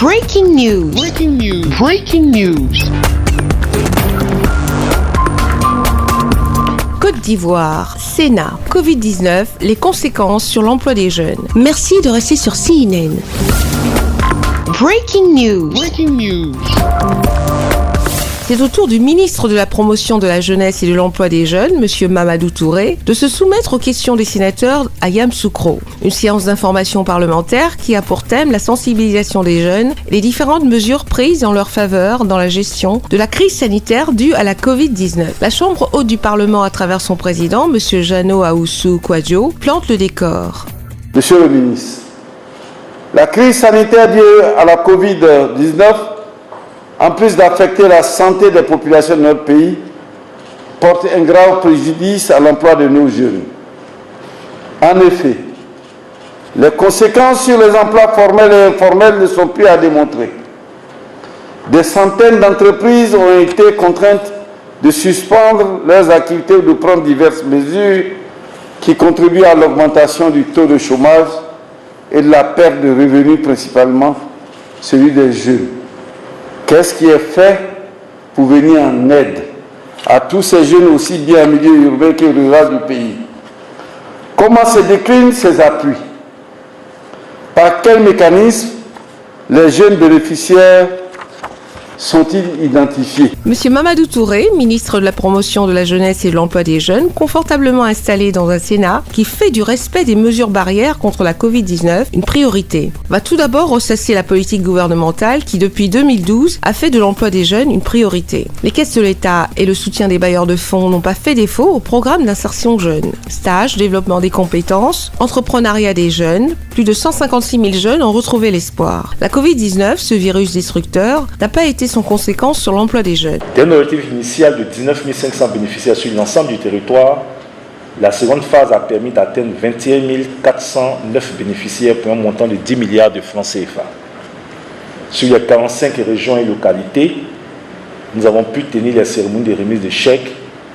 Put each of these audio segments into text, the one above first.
Breaking news. Breaking news. Breaking news. Côte d'Ivoire, Sénat, Covid-19, les conséquences sur l'emploi des jeunes. Merci de rester sur CNN. Breaking news. Breaking news. C'est au tour du ministre de la Promotion de la Jeunesse et de l'Emploi des Jeunes, M. Mamadou Touré, de se soumettre aux questions des sénateurs à Yamoussoukro. Une séance d'information parlementaire qui a pour thème la sensibilisation des jeunes et les différentes mesures prises en leur faveur dans la gestion de la crise sanitaire due à la Covid-19. La Chambre haute du Parlement, à travers son président, M. Jano Ahoussou Kouadio, plante le décor. Monsieur le ministre, la crise sanitaire due à la Covid-19, en plus d'affecter la santé des populations de notre pays, porte un grave préjudice à l'emploi de nos jeunes. En effet, les conséquences sur les emplois formels et informels ne sont plus à démontrer. Des centaines d'entreprises ont été contraintes de suspendre leurs activités ou de prendre diverses mesures qui contribuent à l'augmentation du taux de chômage et de la perte de revenus, principalement celui des jeunes. Qu'est-ce qui est fait pour venir en aide à tous ces jeunes, aussi bien en milieu urbain que rural du pays? Comment se déclinent ces appuis? Par quel mécanisme les jeunes bénéficiaires sont-ils identifiés? Monsieur Mamadou Touré, ministre de la Promotion de la Jeunesse et de l'Emploi des Jeunes, confortablement installé dans un Sénat qui fait du respect des mesures barrières contre la Covid-19 une priorité, va tout d'abord ressasser la politique gouvernementale qui, depuis 2012, a fait de l'emploi des jeunes une priorité. Les caisses de l'État et le soutien des bailleurs de fonds n'ont pas fait défaut au programme d'insertion jeune. Stage, développement des compétences, entrepreneuriat des jeunes, plus de 156 000 jeunes ont retrouvé l'espoir. La Covid-19, ce virus destructeur, n'a pas été sans conséquences sur l'emploi des jeunes. D'un objectif initial de 19 500 bénéficiaires sur l'ensemble du territoire, la seconde phase a permis d'atteindre 21 409 bénéficiaires pour un montant de 10 milliards de francs CFA. Sur les 45 régions et localités, nous avons pu tenir les cérémonies de remise de chèques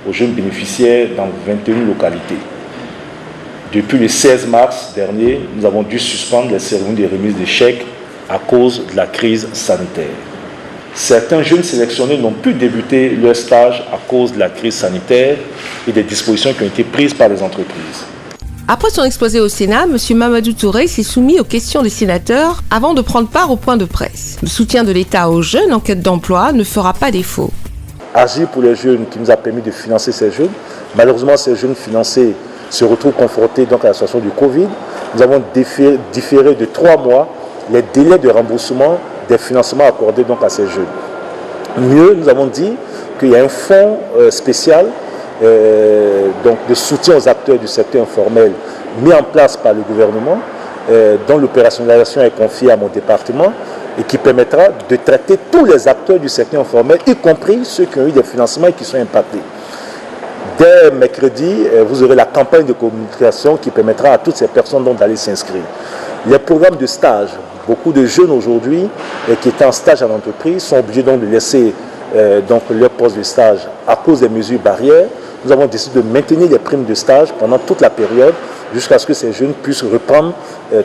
aux jeunes bénéficiaires dans 21 localités. Depuis le 16 mars dernier, nous avons dû suspendre les cérémonies de remise de chèques à cause de la crise sanitaire. Certains jeunes sélectionnés n'ont pu débuter leur stage à cause de la crise sanitaire et des dispositions qui ont été prises par les entreprises. Après son exposé au Sénat, M. Mamadou Touré s'est soumis aux questions des sénateurs avant de prendre part au point de presse. Le soutien de l'État aux jeunes en quête d'emploi ne fera pas défaut. Agir pour les jeunes qui nous a permis de financer ces jeunes. Malheureusement, ces jeunes financés se retrouvent confrontés donc à la situation du Covid. Nous avons différé de 3 mois les délais de remboursement des financements accordés donc à ces jeunes. Mieux, nous avons dit qu'il y a un fonds spécial donc de soutien aux acteurs du secteur informel mis en place par le gouvernement, dont l'opérationnalisation est confiée à mon département et qui permettra de traiter tous les acteurs du secteur informel, y compris ceux qui ont eu des financements et qui sont impactés. Dès mercredi, vous aurez la campagne de communication qui permettra à toutes ces personnes d'aller s'inscrire. Les programmes de stage, beaucoup de jeunes aujourd'hui qui étaient en stage en entreprise sont obligés donc de laisser leur poste de stage à cause des mesures barrières. Nous avons décidé de maintenir les primes de stage pendant toute la période jusqu'à ce que ces jeunes puissent reprendre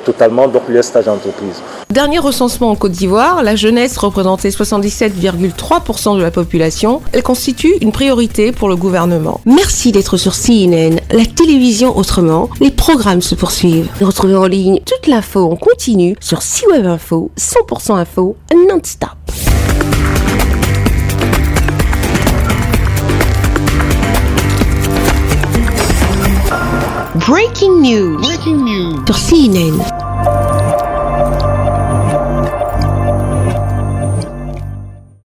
totalement donc leur stage en entreprise. Dernier recensement en Côte d'Ivoire, la jeunesse représentait 77,3% de la population. Elle constitue une priorité pour le gouvernement. Merci d'être sur CNN, la télévision autrement. Les programmes se poursuivent. Retrouvez en ligne toute l'info en continu sur C-Web Info, 100% info, non-stop. Breaking news. Sur CNN.